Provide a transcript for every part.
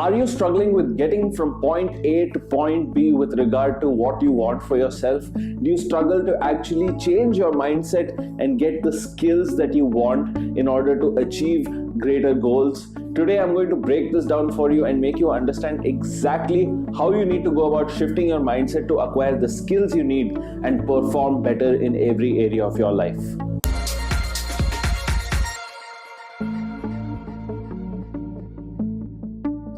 Are you struggling with getting from point A to point B with regard to what you want for yourself? Do you struggle to actually change your mindset and get the skills that you want in order to achieve greater goals? Today I'm going to break this down for you and make you understand exactly how you need to go about shifting your mindset to acquire the skills you need and perform better in every area of your life.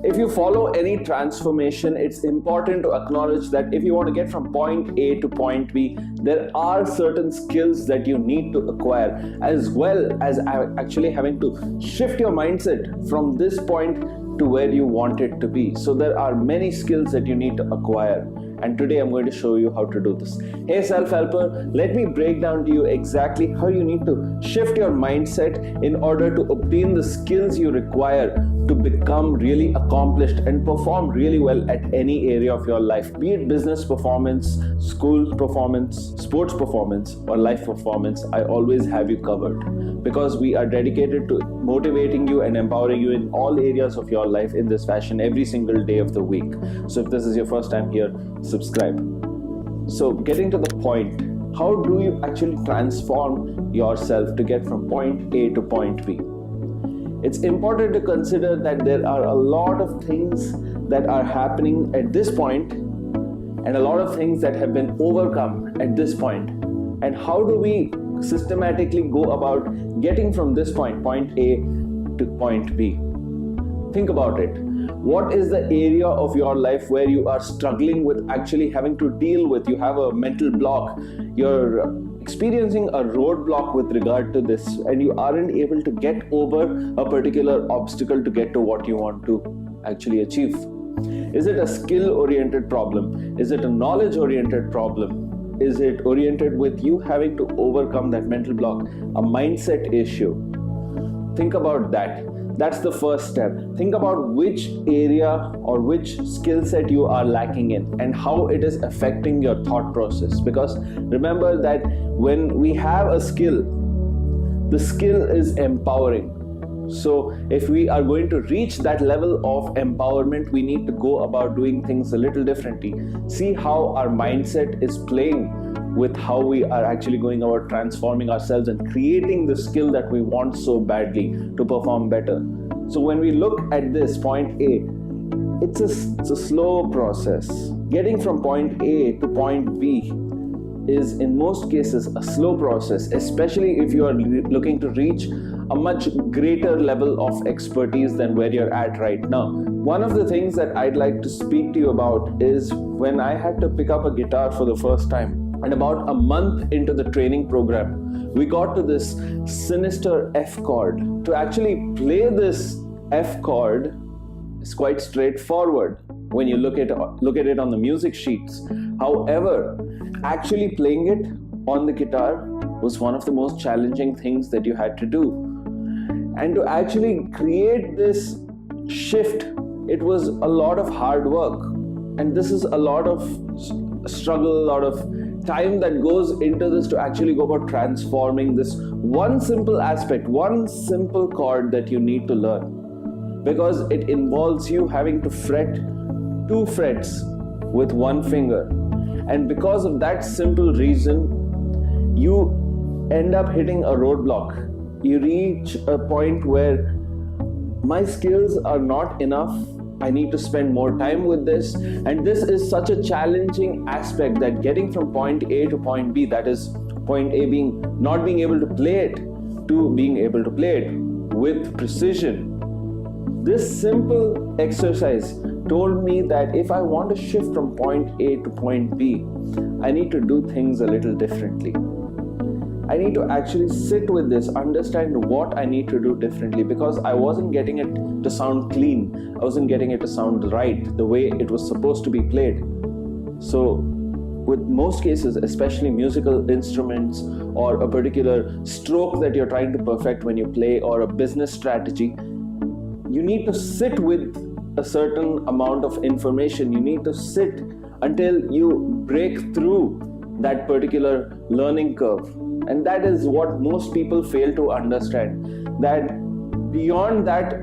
If you follow any transformation, it's important to acknowledge that if you want to get from point A to point B, there are certain skills that you need to acquire, as well as actually having to shift your mindset from this point to where you want it to be. So there are many skills that you need to acquire. And today I'm going to show you how to do this. Hey self-helper, let me break down to you exactly how you need to shift your mindset in order to obtain the skills you require to become really accomplished and perform really well at any area of your life, be it business performance, school performance, sports performance, or life performance. I always have you covered because we are dedicated to motivating you and empowering you in all areas of your life in this fashion every single day of the week. So if this is your first time here, subscribe. So getting to the point, how do you actually transform yourself to get from point A to point B? It's important to consider that there are a lot of things that are happening at this point and a lot of things that have been overcome at this point. And how do we systematically go about getting from this point A to point B? Think about it. What is the area of your life where you are struggling with actually having to deal with? You have a mental block. You're experiencing a roadblock with regard to this, and you aren't able to get over a particular obstacle to get to what you want to actually achieve. Is it a skill-oriented problem? Is it a knowledge-oriented problem? Is it oriented with you having to overcome that mental block, a mindset issue? Think about that. That's the first step. Think about which area or which skill set you are lacking in and how it is affecting your thought process. Because remember that when we have a skill, the skill is empowering. So if we are going to reach that level of empowerment, we need to go about doing things a little differently. See how our mindset is playing with how we are actually going about transforming ourselves and creating the skill that we want so badly to perform better. So when we look at this point A, it's a slow process. Getting from point A to point B is in most cases a slow process, especially if you are looking to reach a much greater level of expertise than where you're at right now. One of the things that I'd like to speak to you about is when I had to pick up a guitar for the first time. And about a month into the training program, we got to this sinister F chord. To actually play this F chord is quite straightforward when you look at it on the music sheets. However, actually playing it on the guitar was one of the most challenging things that you had to do. And to actually create this shift, it was a lot of hard work. And this is a lot of struggle, a lot of time that goes into this to actually go about transforming this one simple aspect, one simple chord that you need to learn, because it involves you having to fret 2 frets with 1 finger, and because of that simple reason you end up hitting a roadblock. You reach a point where my skills are not enough, I need to spend more time with this, and this is such a challenging aspect that getting from point A to point B, that is point A being not being able to play it to being able to play it with precision. This simple exercise told me that if I want to shift from point A to point B, I need to do things a little differently. I need to actually sit with this, understand what I need to do differently, because I wasn't getting it to sound clean. I wasn't getting it to sound right the way it was supposed to be played. So with most cases, especially musical instruments or a particular stroke that you're trying to perfect when you play, or a business strategy, you need to sit with a certain amount of information. You need to sit until you break through that particular learning curve. And that is what most people fail to understand, that beyond that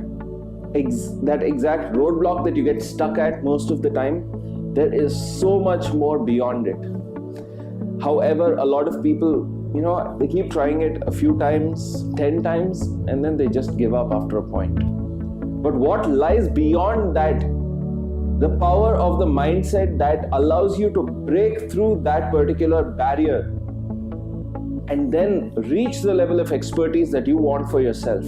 that exact roadblock that you get stuck at most of the time, there is so much more beyond it. However, a lot of people, they keep trying it a few times, 10 times, and then they just give up after a point. But what lies beyond that, the power of the mindset that allows you to break through that particular barrier and then reach the level of expertise that you want for yourself.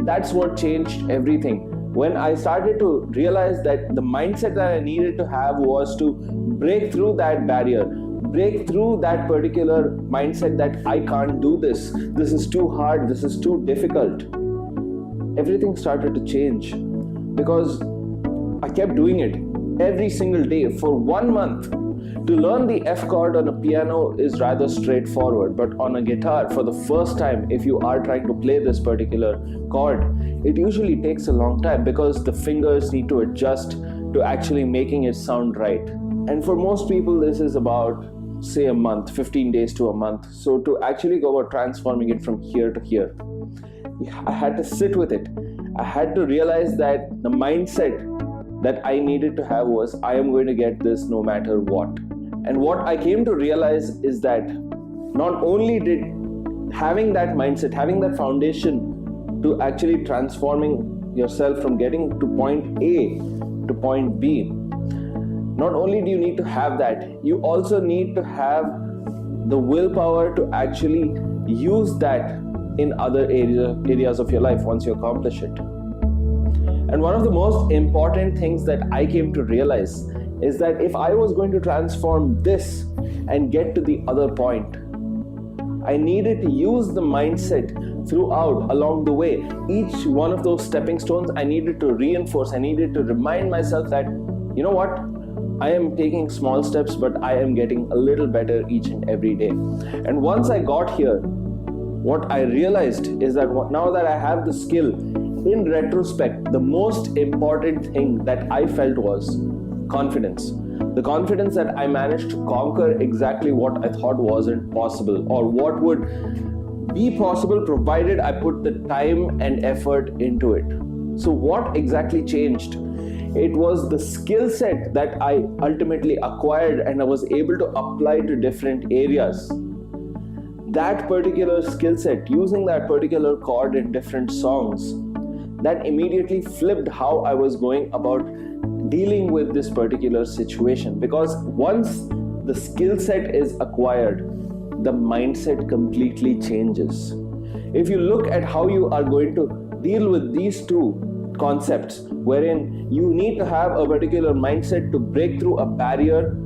That's what changed everything. When I started to realize that the mindset that I needed to have was to break through that barrier, break through that particular mindset that I can't do this is too hard, this is too difficult, everything started to change, because I kept doing it every single day for 1 month. To learn the F chord on a piano is rather straightforward, but on a guitar, for the first time, if you are trying to play this particular chord, it usually takes a long time because the fingers need to adjust to actually making it sound right. And for most people, this is about, say, a month, 15 days to a month. So to actually go about transforming it from here to here, I had to sit with it. I had to realize that the mindset that I needed to have was, I am going to get this no matter what. And what I came to realize is that not only did having that mindset, having that foundation to actually transforming yourself from getting to point A to point B, not only do you need to have that, you also need to have the willpower to actually use that in other areas of your life once you accomplish it. And one of the most important things that I came to realize is that if I was going to transform this and get to the other point, I needed to use the mindset throughout along the way. Each one of those stepping stones, I needed to reinforce, I needed to remind myself that, you know what, I am taking small steps, but I am getting a little better each and every day. And once I got here, what I realized is that now that I have the skill, in retrospect, the most important thing that I felt was confidence. The confidence that I managed to conquer exactly what I thought wasn't possible, or what would be possible provided I put the time and effort into it. So what exactly changed? It was the skill set that I ultimately acquired and I was able to apply to different areas. That particular skill set, using that particular chord in different songs, that immediately flipped how I was going about dealing with this particular situation. Because once the skill set is acquired, the mindset completely changes. If you look at how you are going to deal with these two concepts, wherein you need to have a particular mindset to break through a barrier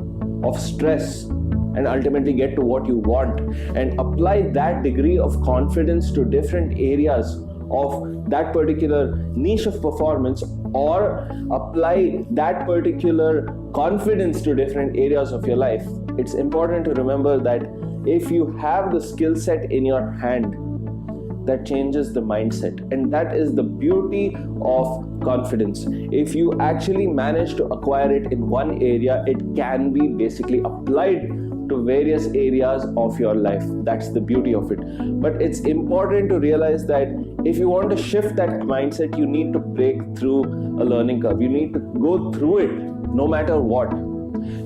of stress and ultimately get to what you want, and apply that degree of confidence to different areas of that particular niche of performance, or apply that particular confidence to different areas of your life, it's important to remember that if you have the skill set in your hand, that changes the mindset. And that is the beauty of confidence. If you actually manage to acquire it in one area, it can be basically applied to various areas of your life. That's the beauty of it. But it's important to realize that if you want to shift that mindset, you need to break through a learning curve. You need to go through it no matter what.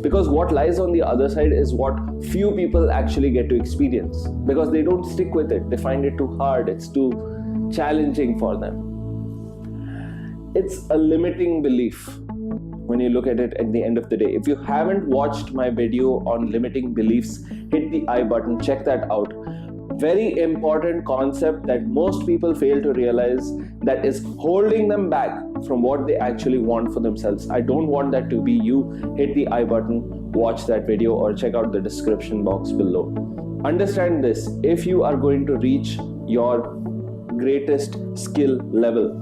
Because what lies on the other side is what few people actually get to experience, because they don't stick with it. They find it too hard. It's too challenging for them. It's a limiting belief when you look at it at the end of the day. If you haven't watched my video on limiting beliefs, hit the I button, check that out. Very important concept that most people fail to realize, that is holding them back from what they actually want for themselves. I don't want that to be you. Hit the I button, watch that video, or check out the description box below. Understand this: if you are going to reach your greatest skill level,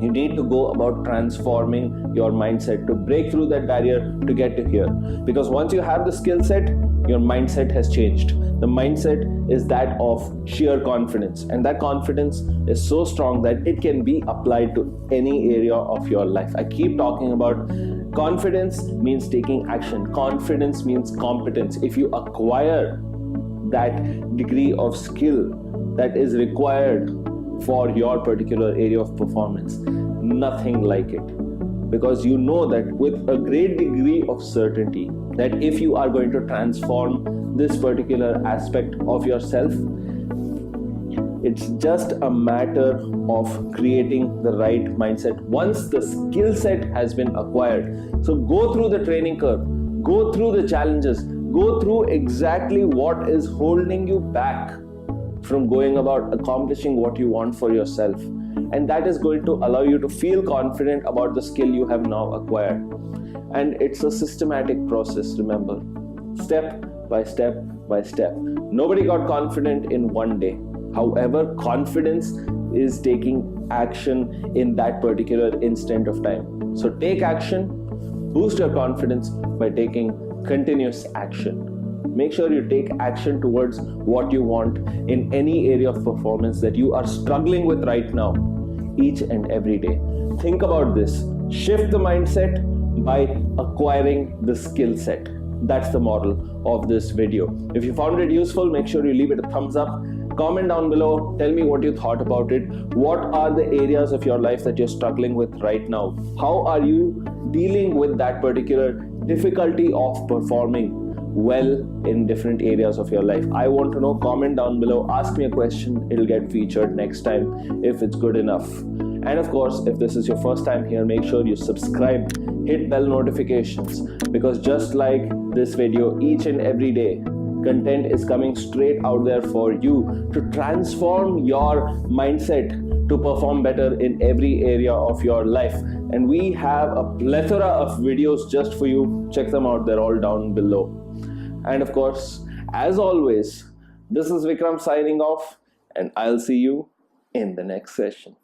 you need to go about transforming your mindset to break through that barrier to get to here. Because once you have the skill set, your mindset has changed. The mindset is that of sheer confidence, and that confidence is so strong that it can be applied to any area of your life. I keep talking about confidence means taking action. Confidence means competence. If you acquire that degree of skill that is required for your particular area of performance, nothing like it, because you know that with a great degree of certainty that if you are going to transform this particular aspect of yourself, it's just a matter of creating the right mindset once the skill set has been acquired. So go through the training curve, go through the challenges, go through exactly what is holding you back from going about accomplishing what you want for yourself. And that is going to allow you to feel confident about the skill you have now acquired. And it's a systematic process, remember, step by step by step. Nobody got confident in one day. However, confidence is taking action in that particular instant of time. So take action, boost your confidence by taking continuous action. Make sure you take action towards what you want in any area of performance that you are struggling with right now, each and every day. Think about this. Shift the mindset by acquiring the skill set. That's the model of this video. If you found it useful, make sure you leave it a thumbs up. Comment down below, tell me what you thought about it. What are the areas of your life that you're struggling with right now? How are you dealing with that particular difficulty of performing well in different areas of your life? I want to know. Comment down below, ask me a question, it'll get featured next time if it's good enough. And of course, if this is your first time here, make sure you subscribe, hit bell notifications, because just like this video, each and every day content is coming straight out there for you to transform your mindset to perform better in every area of your life. And we have a plethora of videos just for you. Check them out, they're all down below. And of course, as always, this is Vikram signing off, and I'll see you in the next session.